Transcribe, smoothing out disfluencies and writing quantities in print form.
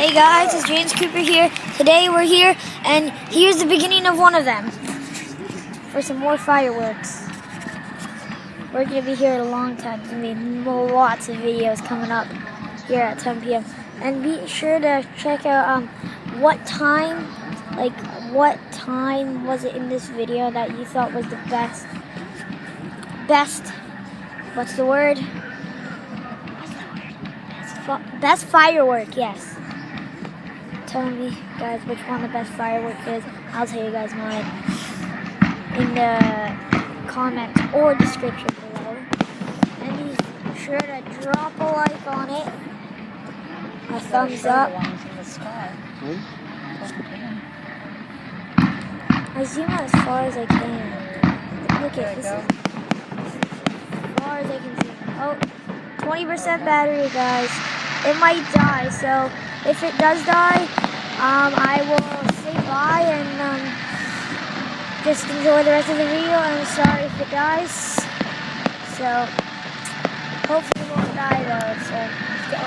Hey guys, it's James Cooper here. Today we're here, and here's the beginning of one of them. For some more fireworks. We're going to be here a long time. There's going to be lots of videos coming up here at 10 p.m. And be sure to check out what time was it in this video that you thought was the best, what's the word? Best firework, yes. Tell me, guys, which one the best firework is. I'll tell you guys mine in the comments or description below. And be sure to drop a like on it, a thumbs up. I zoom out as far as I can. Look at this. As far as I can zoom. Oh, 20% battery, guys. It might die, so if it does die, I will say bye and just enjoy the rest of the video. I'm sorry if it dies. So hopefully it won't die though. So let's go.